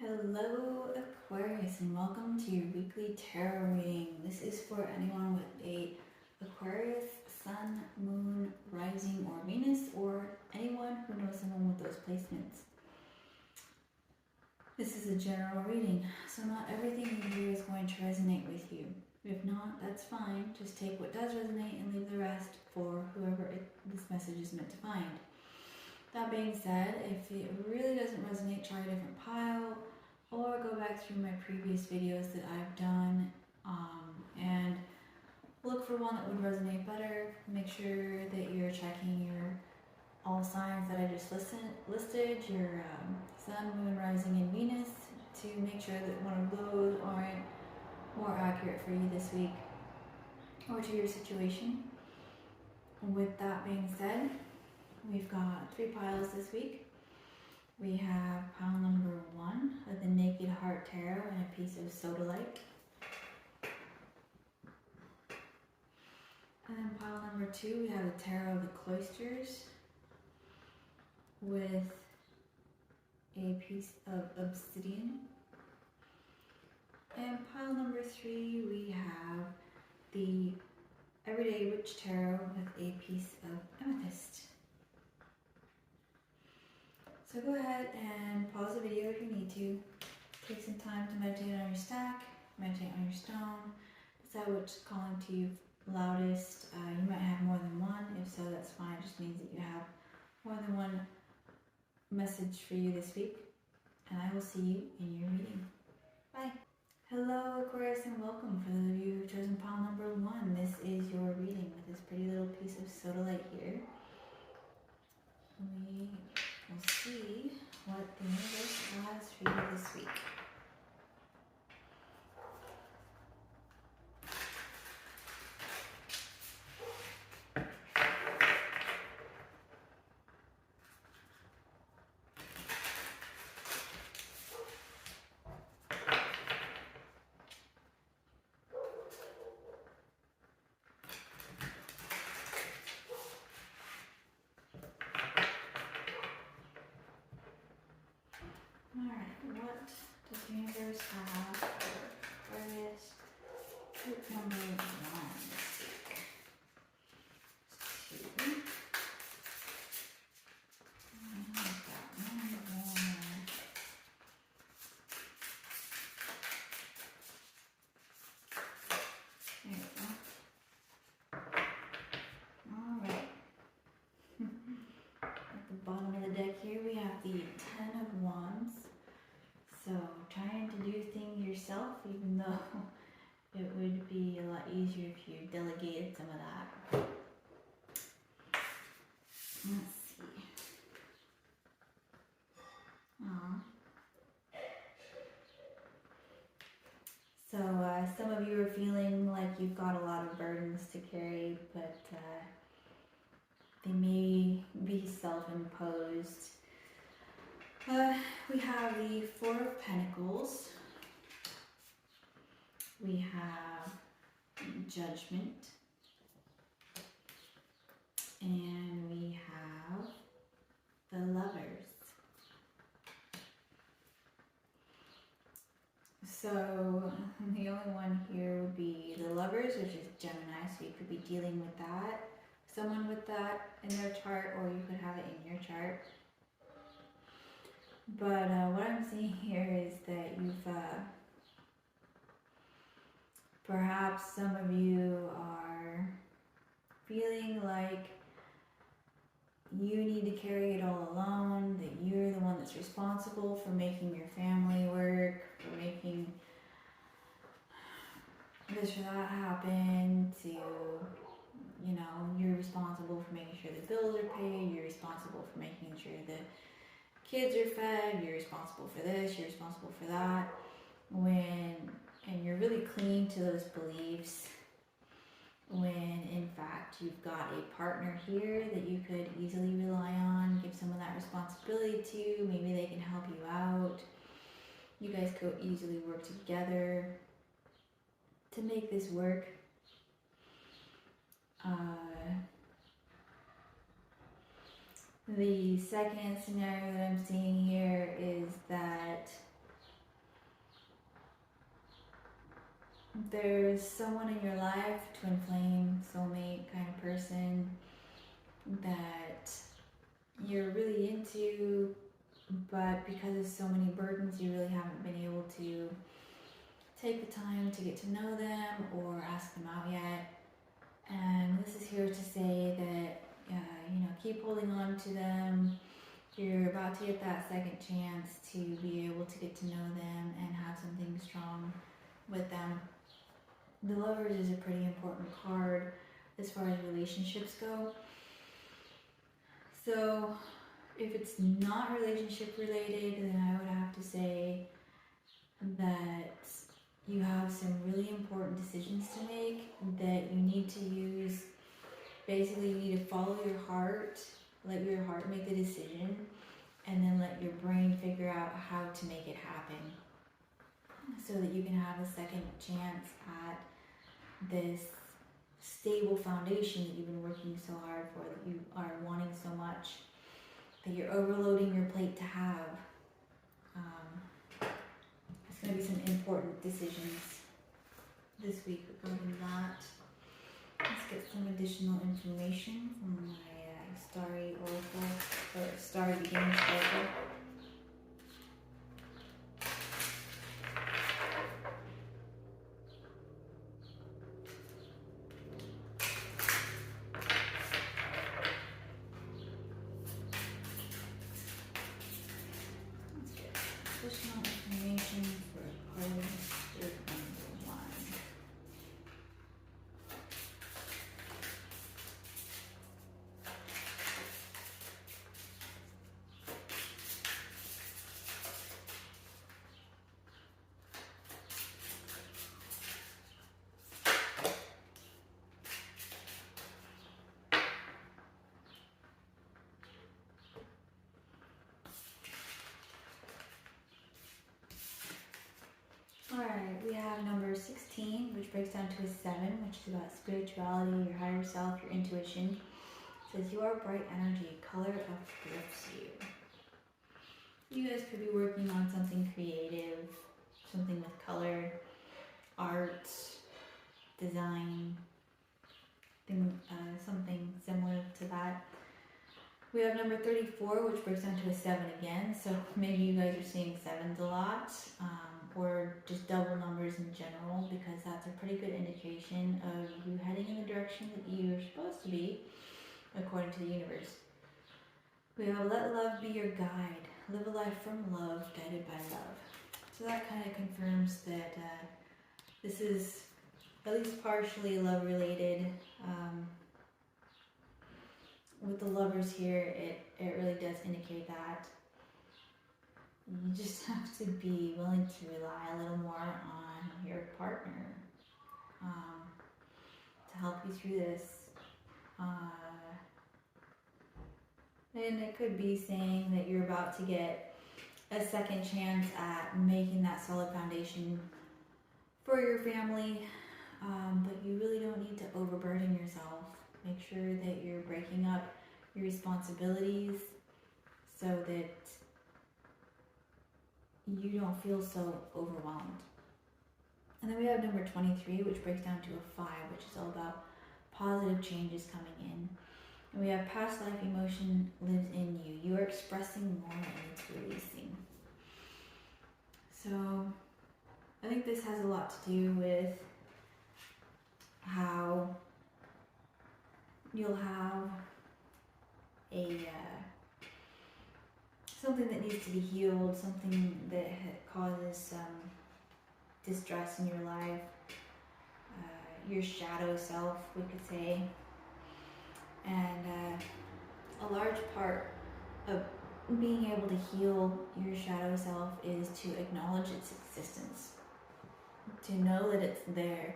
Hello Aquarius and welcome to your weekly tarot reading. This is for anyone with a Aquarius Sun, Moon, Rising, or Venus, or anyone who knows someone with those placements. This is a general reading, so not everything you hear is going to resonate with you. If not, that's fine. Just take what does resonate and leave the rest for whoever this message is meant to find. That being said, if it really doesn't resonate, try a different pile or go back through my previous videos that I've done and look for one that would resonate better. Make sure that you're checking your all signs that I just listed, your Sun, Moon, Rising, and Venus, to make sure that one of those aren't more accurate for you this week or to your situation. With that being said, we've got 3 piles this week. We have pile number 1 of the Naked Heart Tarot and a piece of Sodalite. And then pile number 2, we have the Tarot of the Cloisters with a piece of Obsidian. And pile number 3, we have the Everyday Witch Tarot with a piece of Amethyst. So go ahead and pause the video if you need to. Take some time to meditate on your stack, meditate on your stone, decide what's calling to you loudest. You might have more than one. If so, that's fine. It just means that you have more than one message for you this week. And I will see you in your reading. Bye. Hello Aquarius and welcome. For those of you who've chosen pile number 1, this is your reading with this pretty little piece of Sodalite here. We'll see what the universe has for you this week. Alright, what does the universe have for Aquarius group number 1 this week? 2. And I've got 1 more. There we go. Alright. At the bottom of the deck here we have the 10 of Wands. So trying to do things yourself, even though it would be a lot easier if you delegated some of that. Let's see. So some of you are feeling like you've got a lot of burdens to carry, but they may be self-imposed. We have the 4 of Pentacles. We have Judgment. And we have the Lovers. So the only one here would be the Lovers, which is Gemini, so you could be dealing with that. Someone with that in their chart, or you could have it in your chart. But what I'm seeing here is that you've, perhaps some of you are feeling like you need to carry it all alone, that you're the one that's responsible for making your family work, for making this or that happen, to, you know, you're responsible for making sure the bills are paid, you're responsible for making sure that kids are fed, you're responsible for this, you're responsible for that, and you're really clinging to those beliefs, when in fact you've got a partner here that you could easily rely on, give some of that responsibility to. Maybe they can help you out. You guys could easily work together to make this work. The second scenario that I'm seeing here is that There's someone in your life, twin flame, soulmate kind of person that you're really into, but because of so many burdens, you really haven't been able to take the time to get to know them or ask them out yet. And this is here to say that, keep holding on to them. You're about to get that second chance to be able to get to know them and have something strong with them. The Lovers is a pretty important card as far as relationships go. So if it's not relationship related, then I would have to say that you have some really important decisions to make that you need to use. Basically, you need to follow your heart, let your heart make the decision, and then let your brain figure out how to make it happen so that you can have a second chance at this stable foundation that you've been working so hard for, that you are wanting so much, that you're overloading your plate to have. It's going to be some important decisions this week regarding that. Let's get some additional information from my Starry Oracle, or Starry Beginnings Oracle. Let's get additional information for Aquarius number 1. Alright, we have number 16, which breaks down to a 7, which is about spirituality, your higher self, your intuition. It says, you are bright energy, color uplifts you. You guys could be working on something creative, something with color, art, design, something similar to that. We have number 34, which breaks down to a 7 again, so maybe you guys are seeing 7s a lot, or just double numbers in general, because that's a pretty good indication of you heading in the direction that you're supposed to be, according to the universe. We have let love be your guide. Live a life from love, guided by love. So that kind of confirms that this is at least partially love related. With the Lovers here, it really does indicate that. You just have to be willing to rely a little more on your partner to help you through this. And it could be saying that you're about to get a second chance at making that solid foundation for your family, but you really don't need to overburden yourself. Make sure that you're breaking up your responsibilities so that you don't feel so overwhelmed. And then we have number 23, which breaks down to a 5, which is all about positive changes coming in. And we have past life emotion lives in you. You are expressing more and it's releasing. So I think this has a lot to do with how you'll have a something that needs to be healed, something that causes some distress in your life, your shadow self, we could say. And a large part of being able to heal your shadow self is to acknowledge its existence. To know that it's there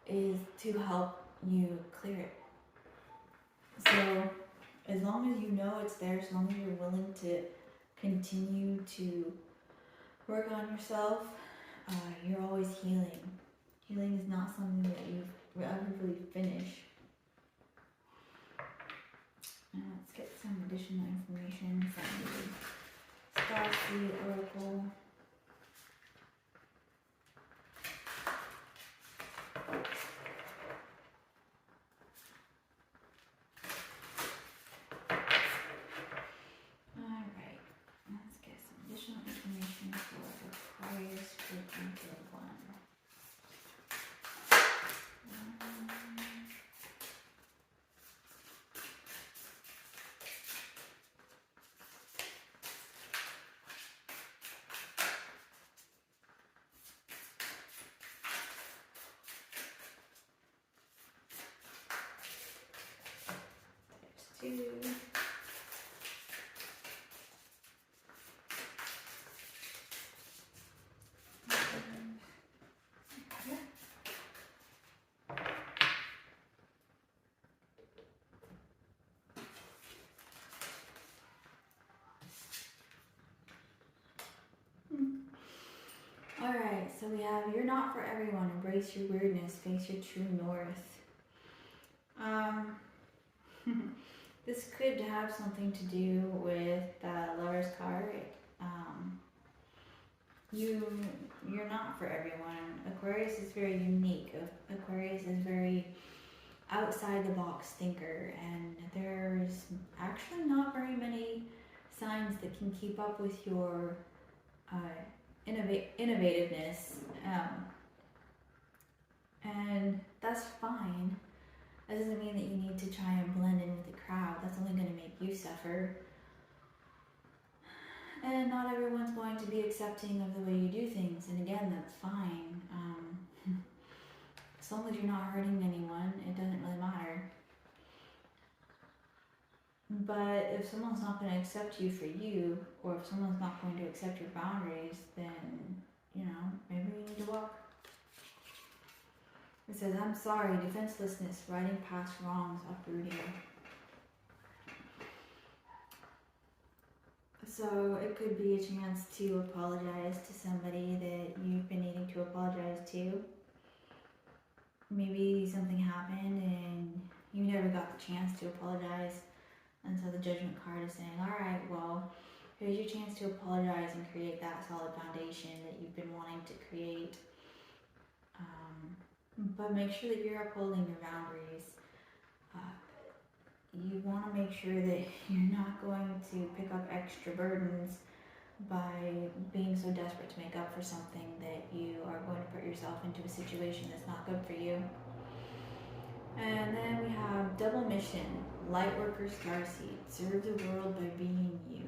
is to help you clear it. So as long as you know it's there, as long as you're willing to continue to work on yourself, you're always healing. Healing is not something that you ever really finish. Now let's get some additional information from the Starseed Oracle. 2. Alright, so we have you're not for everyone. Embrace your weirdness. Face your true north. This could have something to do with the Lover's card. You're not for everyone. Aquarius is very unique. Aquarius is very outside the box thinker, and there's actually not very many signs that can keep up with your innovativeness, and that's fine. That doesn't mean that you need to try and blend in with the crowd. That's only going to make you suffer. And not everyone's going to be accepting of the way you do things, and again, that's fine. As long as you're not hurting anyone, it doesn't really matter. But if someone's not going to accept you for you, or if someone's not going to accept your boundaries, then, you know, maybe you need to walk. It says, I'm sorry, defenselessness, riding past wrongs, uprooting. So it could be a chance to apologize to somebody that you've been needing to apologize to. Maybe something happened and you never got the chance to apologize. And so the Judgment card is saying, all right, well, here's your chance to apologize and create that solid foundation that you've been wanting to create. But make sure that you're upholding your boundaries. You want to make sure that you're not going to pick up extra burdens by being so desperate to make up for something that you are going to put yourself into a situation that's not good for you. And then we have double mission, light worker, starseed, serve the world by being you.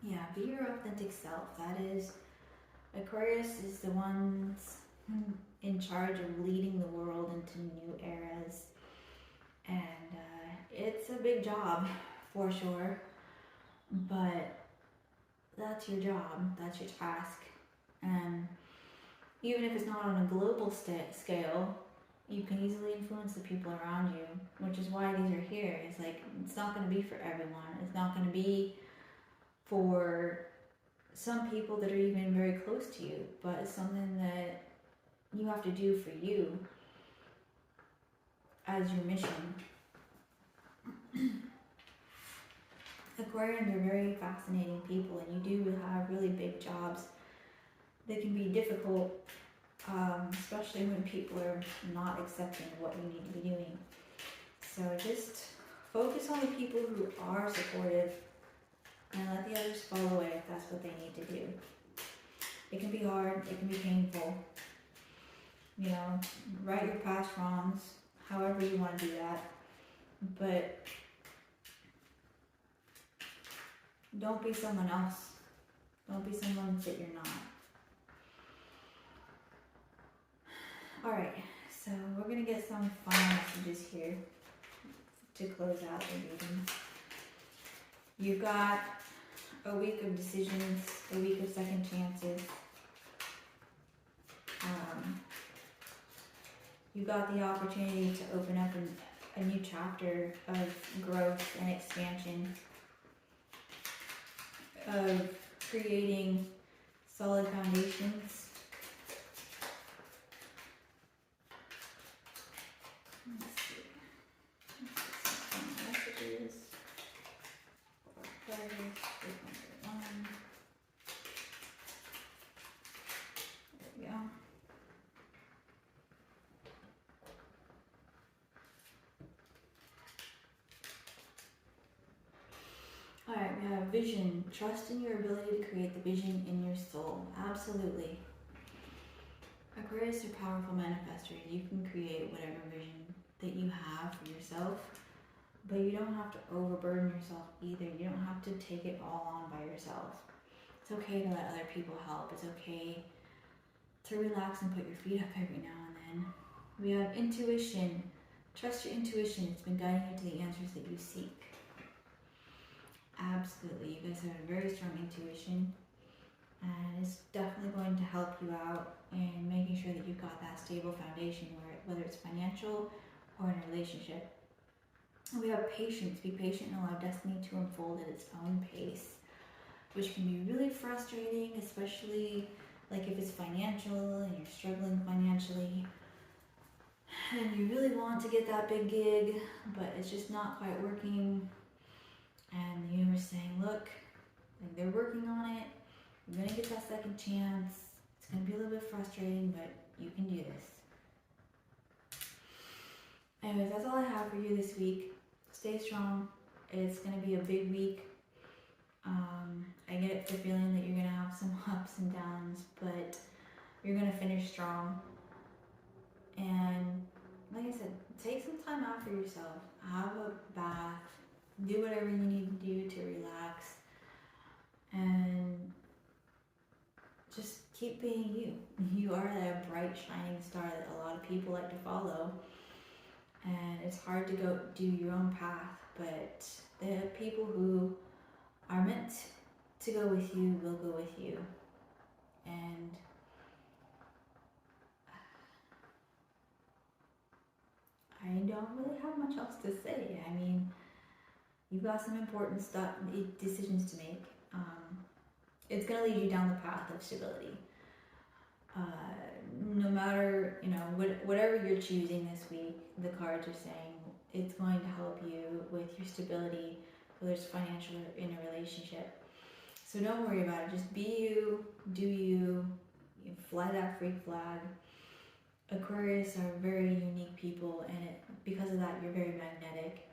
Yeah, be your authentic self. That is, Aquarius is the ones in charge of leading the world into new eras. And it's a big job, for sure. But that's your job, that's your task. And even if it's not on a global scale, you can easily influence the people around you, which is why these are here. It's like, it's not going to be for everyone. It's not going to be for some people that are even very close to you, but it's something that you have to do for you as your mission. Aquarians are very fascinating people, and you do have really big jobs that can be difficult, especially when people are not accepting of what you need to be doing. So just focus on the people who are supportive and let the others fall away if that's what they need to do. It can be hard, it can be painful. You know, right your past wrongs, however you want to do that. But don't be someone else. Don't be someone that you're not. Alright, so we're going to get some final messages here to close out the reading. You've got a week of decisions, a week of second chances. You got the opportunity to open up a new chapter of growth and expansion, of creating solid foundations. Let's see. Some messages. Aquarius, 301. There we go. Alright, we have vision. Trust in your ability to create the vision in your soul. Absolutely. Aquarius are powerful manifestors. You can create whatever vision that you have for yourself, but you don't have to overburden yourself either. You don't have to take it all on by yourself. It's okay to let other people help. It's okay to relax and put your feet up every now and then. We have intuition. Trust your intuition. It's been guiding you to the answers that you seek. Absolutely. You guys have a very strong intuition, and it's definitely going to help you out in making sure that you've got that stable foundation, whether it's financial or in a relationship. And we have patience. Be patient and allow destiny to unfold at its own pace, which can be really frustrating, especially like if it's financial and you're struggling financially and you really want to get that big gig, but it's just not quite working. And the universe is saying, look, like they're working on it. You're gonna get that second chance. It's gonna be a little bit frustrating, but you can do this. Anyways, that's all I have for you this week. Stay strong. It's gonna be a big week. I get the feeling that you're gonna have some ups and downs, but you're gonna finish strong. And like I said, take some time out for yourself. Have a bath. Do whatever you need to do to relax. And just keep being you. You are that bright, shining star that a lot of people like to follow. And it's hard to go do your own path, but the people who are meant to go with you will go with you. And I don't really have much else to say. I mean, you've got some important decisions to make. It's going to lead you down the path of stability. No matter, whatever you're choosing this week, the cards are saying it's going to help you with your stability, whether it's financial or in a relationship. So don't worry about it. Just be you, do you, fly that freak flag. Aquarius are very unique people, and because of that, you're very magnetic.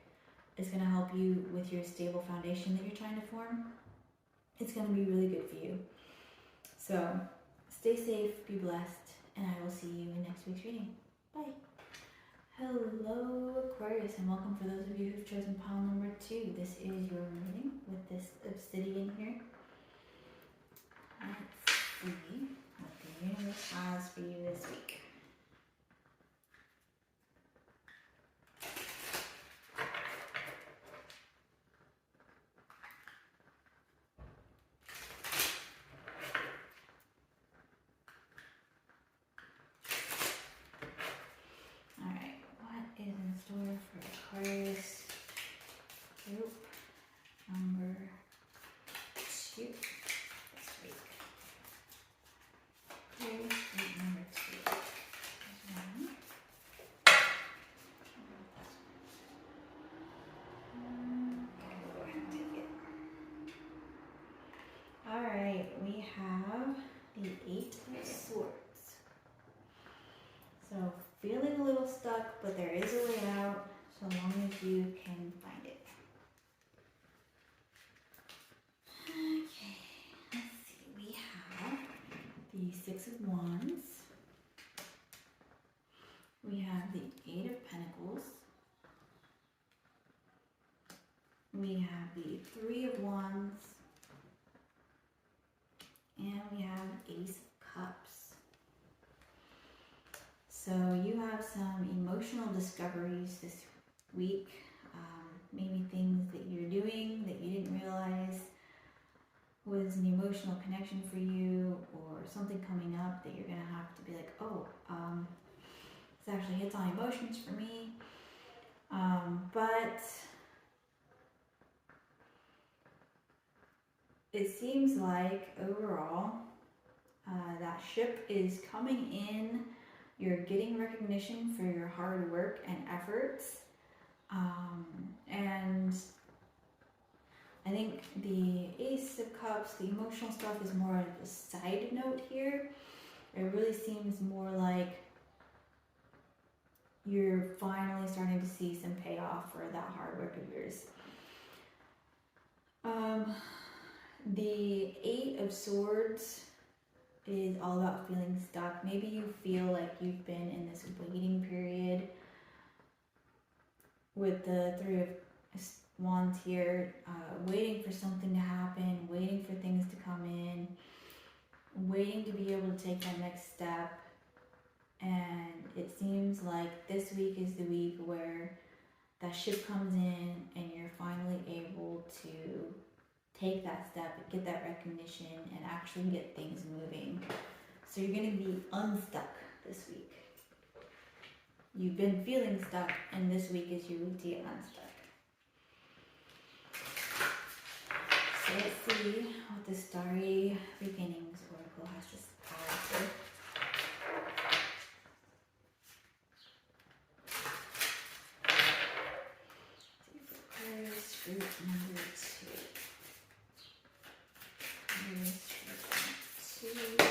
It's going to help you with your stable foundation that you're trying to form. It's going to be really good for you. So stay safe, be blessed, and I will see you in next week's reading. Bye. Hello Aquarius, and welcome for those of you who've chosen pile number 2. This is your reading with this obsidian here. Let's see what the universe has for you this week. For Aquarius group number 2 this week. Aquarius group number 2. Go ahead and take it. Alright, we have the 8 of Swords. So feeling a little stuck, but there is a way out. So long as you can find it. Okay, let's see. We have the 6 of Wands. We have the 8 of Pentacles. We have the 3 of Wands. And we have Ace of Cups. So you have some emotional discoveries this week, maybe things that you're doing that you didn't realize was an emotional connection for you, or something coming up that you're gonna have to be like, oh, this actually hits on emotions for me. But it seems like overall that ship is coming in. You're getting recognition for your hard work and efforts. And I think the Ace of Cups, the emotional stuff, is more of a side note here. It really seems more like you're finally starting to see some payoff for that hard work of yours. The 8 of Swords is all about feeling stuck. Maybe you feel like you've been in this waiting period with the 3 of Wands here, waiting for something to happen, waiting for things to come in, waiting to be able to take that next step. And it seems like this week is the week where that ship comes in and you're finally able to take that step, get that recognition, and actually get things moving. So you're going to be unstuck this week. You've been feeling stuck, and this week is your week to get unstuck. So let's see what the Starry Beginnings Oracle has to add here. Aquarius fruit number 2. Aquarius fruit number 2.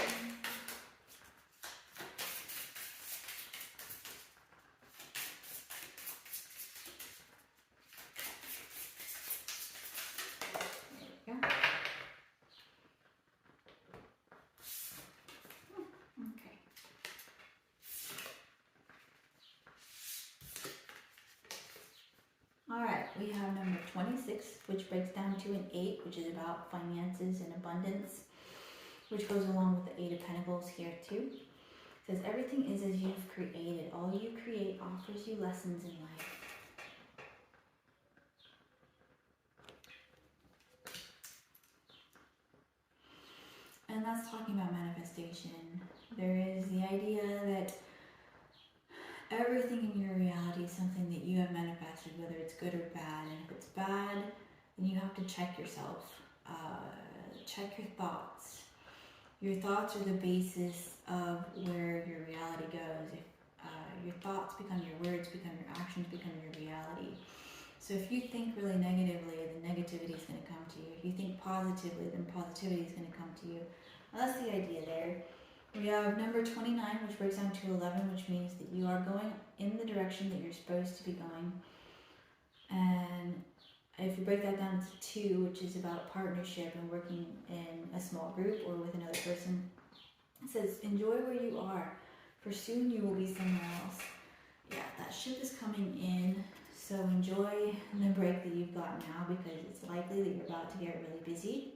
Alright, we have number 26, which breaks down to an 8, which is about finances and abundance, which goes along with the 8 of Pentacles here too. It says, everything is as you've created. All you create offers you lessons in life. And that's talking about manifestation. There is the idea that everything in your reality is something that you have manifested, whether it's good or bad. And if it's bad, then you have to check yourself. Check your thoughts. Your thoughts are the basis of where your reality goes. If your thoughts become your words, become your actions, become your reality. So if you think really negatively, then negativity is going to come to you. If you think positively, then positivity is going to come to you. Well, that's the idea there. We have number 29, which breaks down to 11, which means that you are going in the direction that you're supposed to be going. And if you break that down to 2, which is about partnership and working in a small group or with another person, it says, enjoy where you are, for soon you will be somewhere else. Yeah, that ship is coming in, so enjoy the break that you've got now, because it's likely that you're about to get really busy.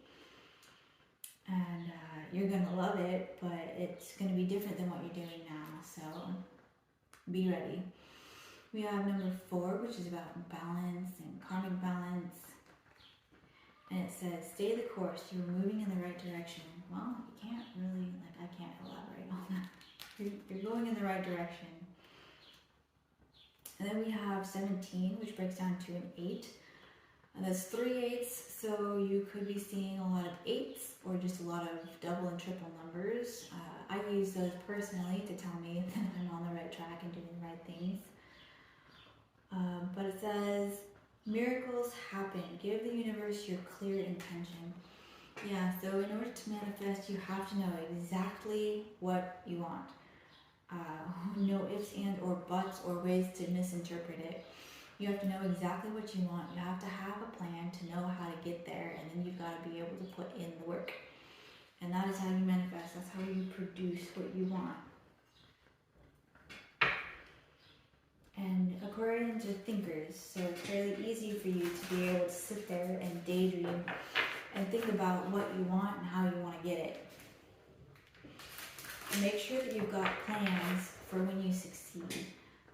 And you're going to love it, but it's going to be different than what you're doing now, so be ready. We have number 4, which is about balance and karmic balance. And it says, stay the course, you're moving in the right direction. Well, you can't really, I can't elaborate on that. You're going in the right direction. And then we have 17, which breaks down to an 8. And that's 3 8s, so you could be seeing a lot of 8s or just a lot of double and triple numbers. I use those personally to tell me that I'm on the right track and doing the right things. But it says, miracles happen. Give the universe your clear intention. Yeah, so in order to manifest, you have to know exactly what you want. No ifs, and, or buts, or ways to misinterpret it. You have to know exactly what you want. You have to have a plan to know how to get there, and then you've got to be able to put in the work. And that is how you manifest. That's how you produce what you want. And Aquarians are thinkers, so it's fairly easy for you to be able to sit there and daydream and think about what you want and how you want to get it. And make sure that you've got plans for when you succeed.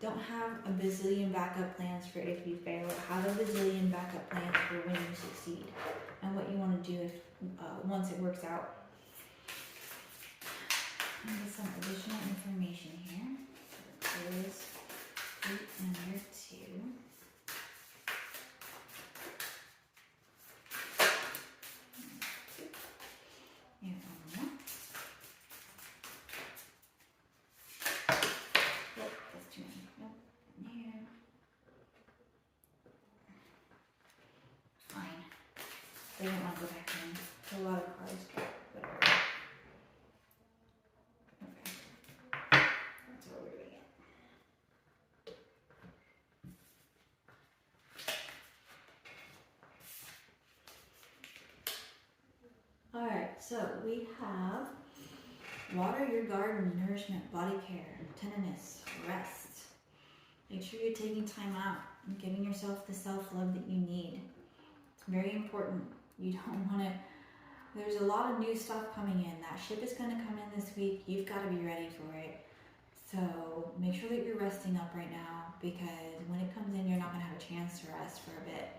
Don't have a bazillion backup plans for if you fail. Have a bazillion backup plans for when you succeed and what you want to do if once it works out. And get some additional information here. Aquarius fruit number 2. Here, one more. Nope, that's too many. Nope, here. Fine. They don't want to go back in. A lot of cards, but whatever. Okay. That's what we're doing. Alright, so we have water your garden, nourishment, body care, tenderness, rest. Make sure you're taking time out and giving yourself the self-love that you need. It's very important. You don't want to... There's a lot of new stuff coming in. That ship is going to come in this week. You've got to be ready for it. So make sure that you're resting up right now, because when it comes in, you're not going to have a chance to rest for a bit.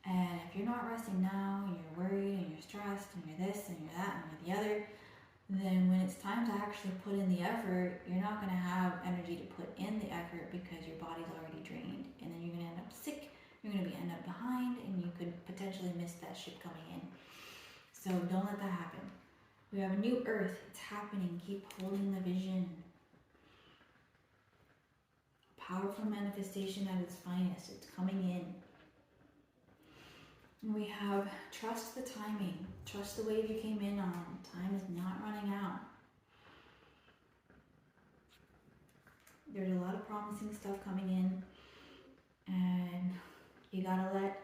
And if you're not resting now, and you're worried and you're stressed and you're this and you're that and you're the other, then when it's time to actually put in the effort, you're not going to have energy to put in the effort because your body's already drained. And then you're going to end up sick, you're going to end up behind, and you could potentially miss that ship coming in. So don't let that happen. We have a new earth. It's happening. Keep holding the vision. Powerful manifestation at its finest. It's coming in. And we have trust the timing. Trust the wave you came in on. Time is not running out. There's a lot of promising stuff coming in. And you gotta let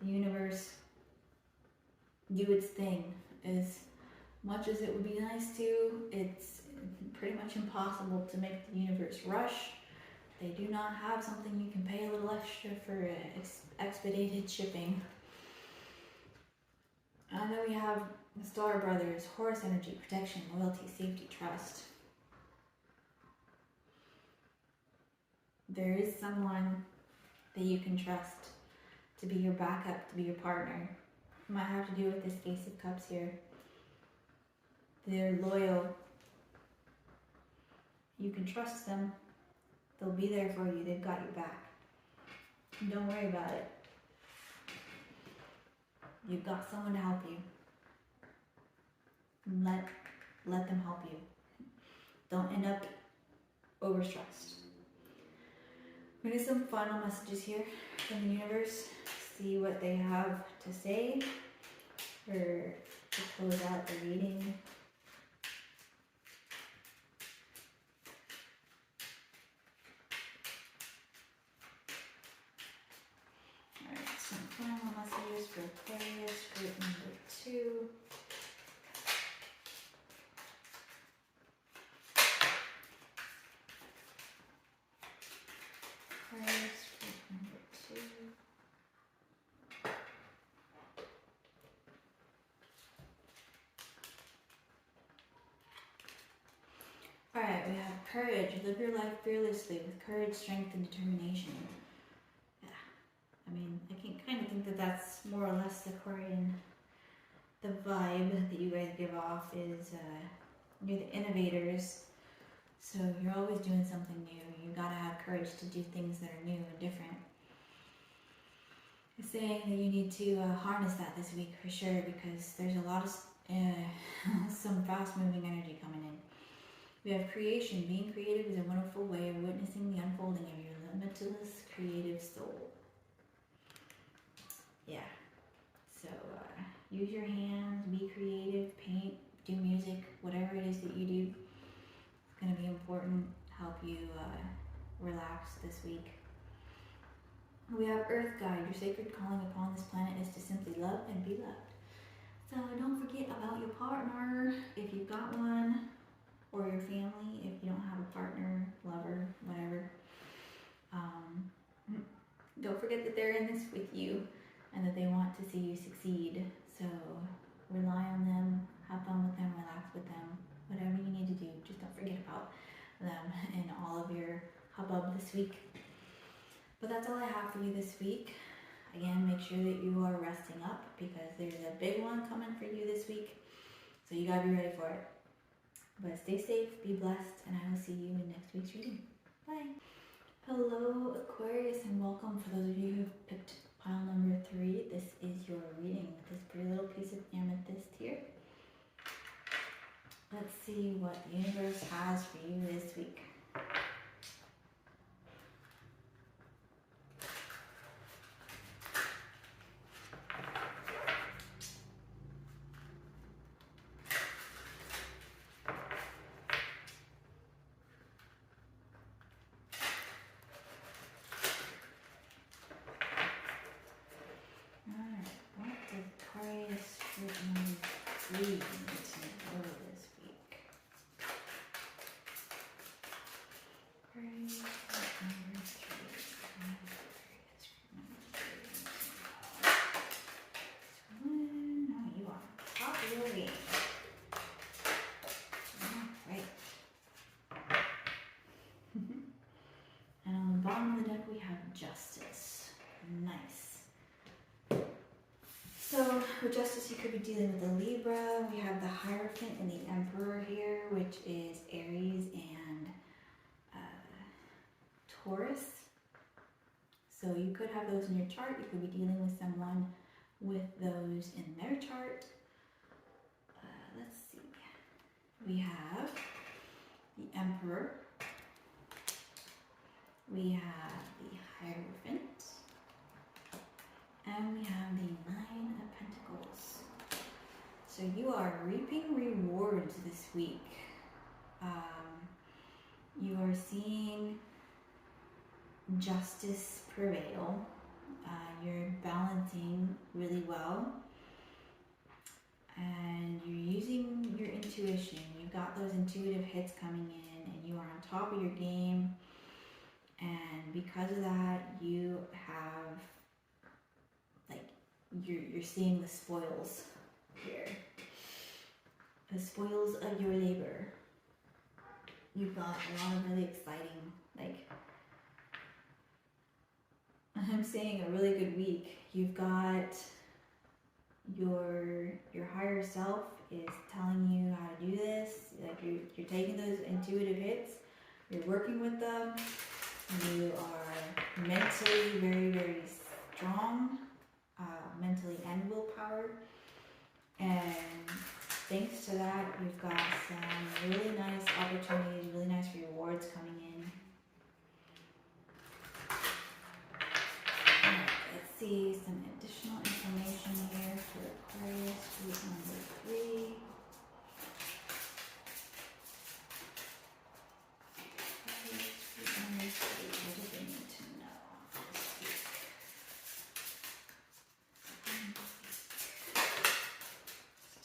the universe do its thing. As much as it would be nice to, it's pretty much impossible to make the universe rush. They do not have something you can pay a little extra for expedited shipping. And then we have the Star Brothers, Horus energy, protection, loyalty, safety, trust. There is someone that you can trust to be your backup, to be your partner. It might have to do with this Ace of Cups here. They're loyal. You can trust them. They'll be there for you. They've got your back. Don't worry about it. You've got someone to help you. Let them help you. Don't end up overstressed. I'm going to do some final messages here from the universe. See what they have to say to close out the reading. Alright, some final messages for Aquarius, group number 2. Aquarius, group number 2. Alright, we have courage. Live your life fearlessly with courage, strength, and determination. Yeah, I mean, I can kind of think that that's more or less Aquarian. The vibe that you guys give off is you're the innovators. So you're always doing something new. You gotta have courage to do things that are new and different. It's saying that you need to harness that this week for sure, because there's a lot of some fast-moving energy coming in. We have creation. Being creative is a wonderful way of witnessing the unfolding of your limitless creative soul. Yeah. So use your hands, be creative, paint, do music, whatever it is that you do. It's going to be important. Help you relax this week. We have Earth Guide. Your sacred calling upon this planet is to simply love and be loved. So don't forget about your partner if you've got one, or your family if you don't have a partner, lover, whatever. Don't forget that they're in this with you and that they want to see you succeed. So rely on them, have fun with them, relax with them, whatever you need to do. Just don't forget about them in all of your hubbub this week. But that's all I have for you this week. Again, make sure that you are resting up because there's a big one coming for you this week. So you gotta be ready for it. But stay safe, be blessed, and I will see you in next week's reading. Bye. Hello, Aquarius, and welcome. For those of you who picked pile number 3, this is your reading with this pretty little piece of amethyst here. Let's see what the universe has for you this week. Justice. Nice. So with Justice, you could be dealing with the Libra. We have the Hierophant and the Emperor here, which is Aries and Taurus. So you could have those in your chart. You could be dealing with someone with those in their chart. Let's see. We have the Emperor. We have the Hierophant. And we have the Nine of Pentacles. So you are reaping rewards this week. You are seeing justice prevail. You're balancing really well. And you're using your intuition. You've got those intuitive hits coming in and you are on top of your game. And because of that, you have, like, you're seeing the spoils here. The spoils of your labor. You've got a lot of really exciting, like, I'm saying a really good week. You've got your higher self is telling you how to do this. Like you're taking those intuitive hits, you're working with them. You are mentally very, very strong, mentally and willpower. And thanks to that, you've got some really nice opportunities, really nice rewards coming in. Alright, let's see some additional information here for Aquarius group number 3. What do they need to know this week?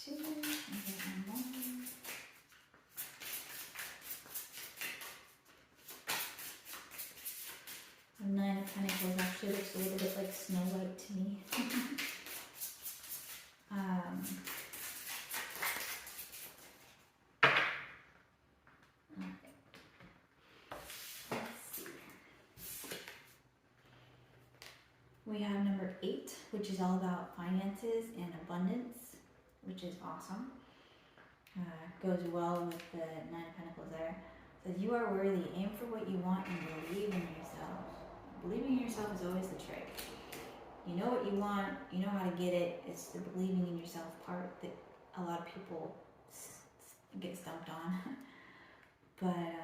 Two, and then one. The Nine of Pentacles actually looks a little bit like Sodalite to me. We have number 8, which is all about finances and abundance, which is awesome. Goes well with the 9 of Pentacles there. Says you are worthy, aim for what you want and believe in yourself. Believing in yourself is always the trick. You know what you want, you know how to get it. It's the believing in yourself part that a lot of people get stumped on. But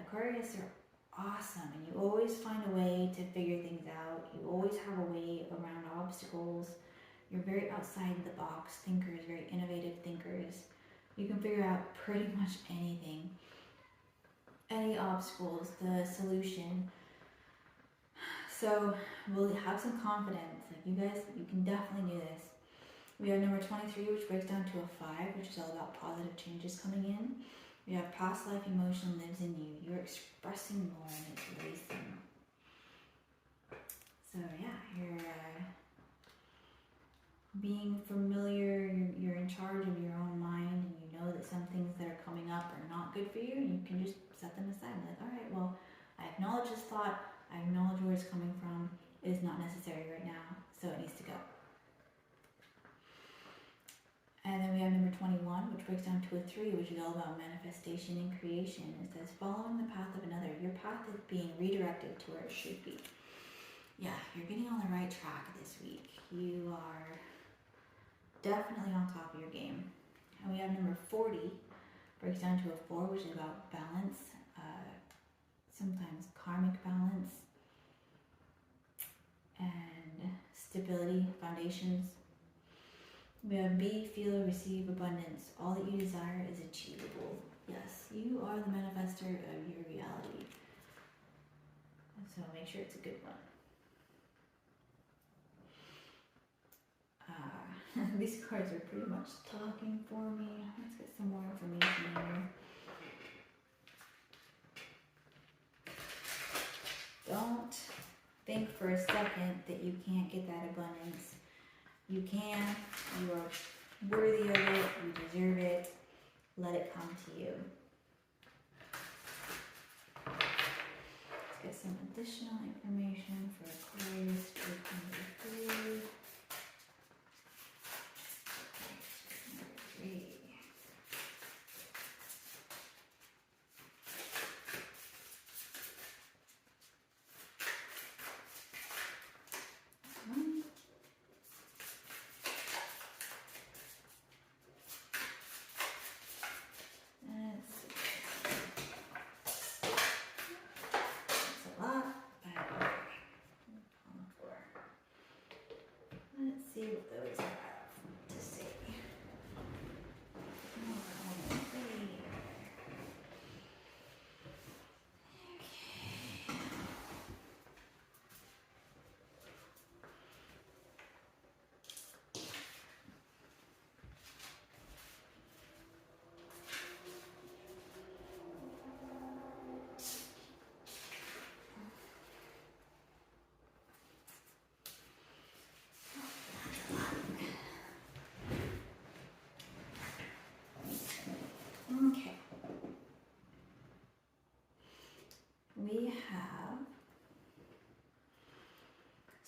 Aquarius are awesome, and you always find a way to figure things out. You always have a way around obstacles. You're very outside the box thinkers, very innovative thinkers. You can figure out pretty much anything, any obstacles, the solution. So we'll have some confidence. Like you guys, you can definitely do this. We have number 23, which breaks down to a 5, which is all about positive changes coming in. We have past life emotion lives in you. You're expressing more and it's releasing. So yeah, you're being familiar, you're in charge of your own mind, and you know that some things that are coming up are not good for you, and you can just set them aside and be like, all right, well, I acknowledge this thought, I acknowledge where it's coming from, it is not necessary right now, so it needs to go. And then we have number 21, which breaks down to a 3, which is all about manifestation and creation. It says, following the path of another, your path is being redirected to where it should be. Yeah, you're getting on the right track this week. You are definitely on top of your game. And we have number 40, breaks down to a 4, which is about balance, sometimes karmic balance, and stability, foundations. We have be, feel, receive, abundance. All that you desire is achievable. Yes, you are the manifester of your reality. So make sure it's a good one. These cards are pretty much talking for me. Let's get some more information here. Don't think for a second that you can't get that abundance. You can. You are worthy of it. You deserve it. Let it come to you. Let's get some additional information for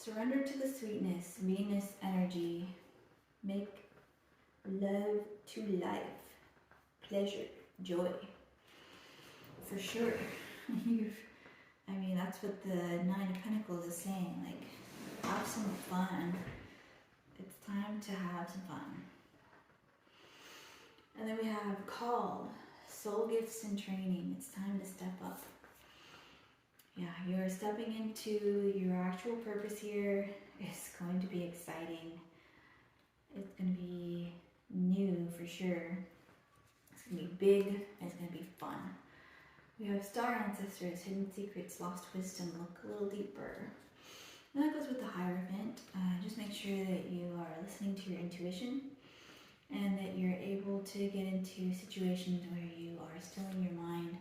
Surrender to the sweetness, Venus energy. Make love to life. Pleasure, joy. For sure. I mean, that's what the Nine of Pentacles is saying. Like, have some fun. It's time to have some fun. And then we have called, soul gifts and training. It's time to step up. Yeah, you're stepping into your actual purpose here. It's going to be exciting. It's going to be new for sure. It's going to be big and it's going to be fun. We have star ancestors, hidden secrets, lost wisdom. Look a little deeper. And that goes with the Hierophant. Just make sure that you are listening to your intuition and that you're able to get into situations where you are still in your mind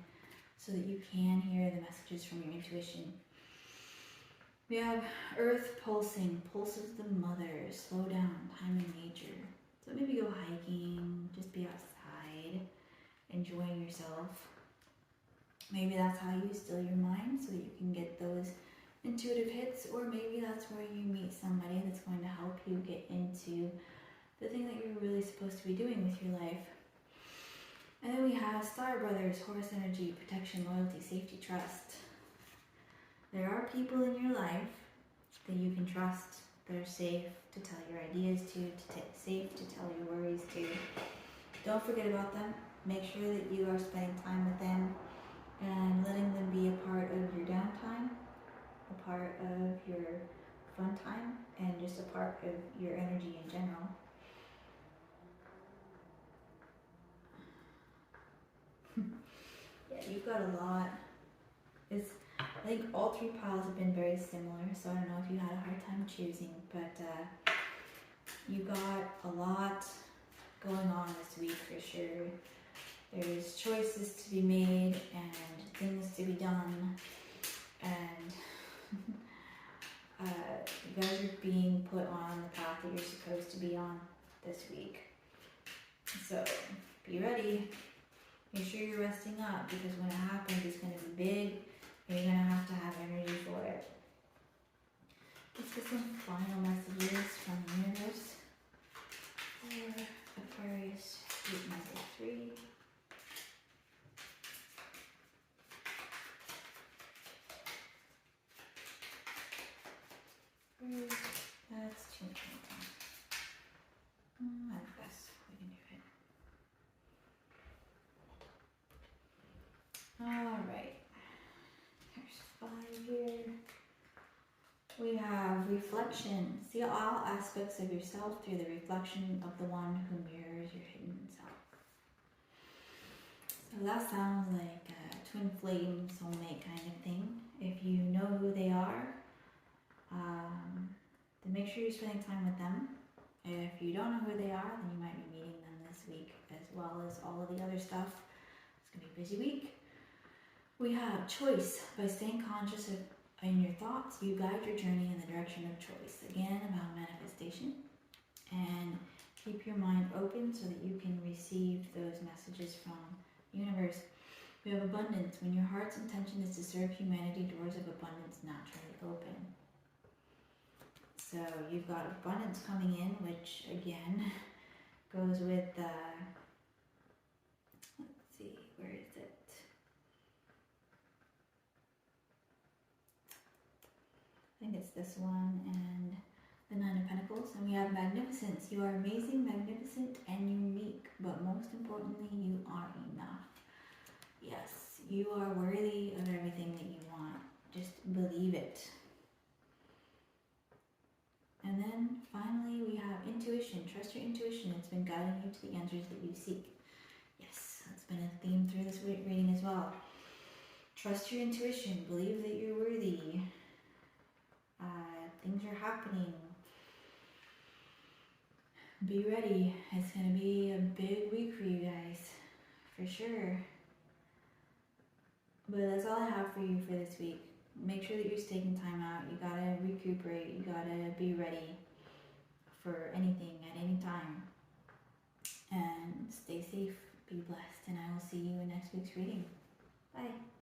so that you can hear the messages from your intuition. We have Earth pulsing, pulses the mother, slow down, time in nature. So maybe go hiking, just be outside, enjoying yourself. Maybe that's how you still your mind so that you can get those intuitive hits, or maybe that's where you meet somebody that's going to help you get into the thing that you're really supposed to be doing with your life. And then we have Star Brothers, Horse energy, protection, loyalty, safety, trust. There are people in your life that you can trust, that are safe to tell your ideas to safe to tell your worries to. Don't forget about them. Make sure that you are spending time with them and letting them be a part of your downtime, a part of your fun time, and just a part of your energy in general. Yeah, you've got a lot. I think all three piles have been very similar, so I don't know if you had a hard time choosing, but you got a lot going on this week for sure. There's choices to be made and things to be done, and you guys are being put on the path that you're supposed to be on this week. So be ready. Make sure you're resting up, because when it happens, it's going to be big. You're going to have energy for it. Let's get some final messages from the universe for Aquarius group number 3. That's too much time. I guess we can do it. Alright. There's 5 here. We have reflection. See all aspects of yourself through the reflection of the one who mirrors your hidden self. So that sounds like a twin flame soulmate kind of thing. If you know who they are, then make sure you're spending time with them. If you don't know who they are, then you might be meeting them this week, as well as all of the other stuff. It's going to be a busy week. We have choice. By staying conscious in your thoughts, you guide your journey in the direction of choice. Again, about manifestation. And keep your mind open so that you can receive those messages from the universe. We have abundance. When your heart's intention is to serve humanity, doors of abundance naturally open. So you've got abundance coming in, which again goes with let's see, where is it? I think it's this one and the Nine of Pentacles. And we have magnificence. You are amazing, magnificent, and unique, but most importantly, you are enough. Yes, you are worthy of everything that you want. Just believe it. And then finally we have intuition. Trust your intuition. It's been guiding you to the answers that you seek. Yes, that's been a theme through this reading as well. Trust your intuition. Believe that you're worthy. Things are happening. Be ready. It's going to be a big week for you guys. For sure. But that's all I have for you for this week. Make sure that you're taking time out. You gotta recuperate. You gotta be ready for anything at any time. And stay safe. Be blessed. And I will see you in next week's reading. Bye.